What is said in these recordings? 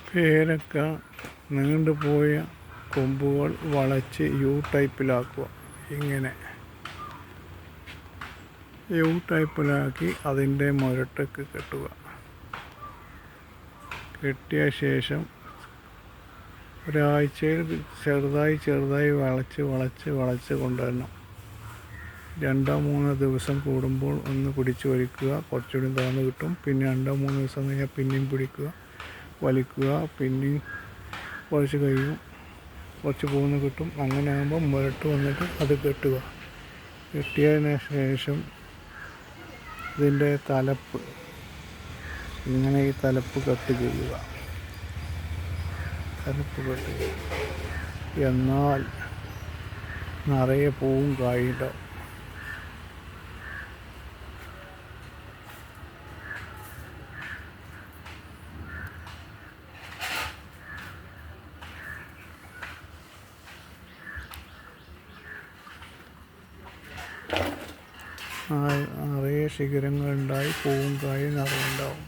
പേരക്ക നീണ്ടുപോയ കൊമ്പുകൾ വളച്ച് യു ടൈപ്പിലാക്കുക. ഇങ്ങനെ യു ടൈപ്പിലാക്കി അതിൻ്റെ മുരട്ടക്ക് കെട്ടുക. കെട്ടിയ ശേഷം ഒരാഴ്ചയിൽ ചെറുതായി വളച്ച് കൊണ്ടുവരണം. 2-3 ദിവസം കൂടുമ്പോൾ ഒന്ന് പിടിച്ച് വലിക്കുക. കുറച്ചുകൂടി താഴ്ന്നു കിട്ടും. പിന്നെ 2-3 ദിവസം കഴിഞ്ഞാൽ പിന്നെയും പിടിക്കുക, വലിക്കുക, പിന്നെയും കുറച്ച് കഴിയും, കുറച്ച് പോകുന്ന കിട്ടും. അങ്ങനെ ആകുമ്പോൾ മുരട്ട് വന്നിട്ട് അത് കെട്ടുക. കെട്ടിയതിന് ശേഷം ഇതിൻ്റെ തലപ്പ് ഇങ്ങനെ ഈ തലപ്പ് കട്ട് ചെയ്യുക. എന്നാൽ നിറയെ പൂവും കായുണ്ടാവും. നിറയെ ശിഖരങ്ങളുണ്ടായി പൂവും കായും നിറയെ ഉണ്ടാവും.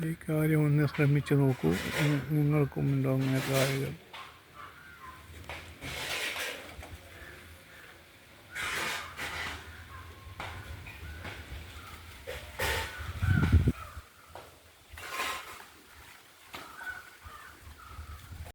ഈ കാര്യം ഒന്ന് ശ്രമിച്ചു നോക്കൂ. നിങ്ങൾക്കും ഉണ്ടോ അങ്ങനെ കായകൾ?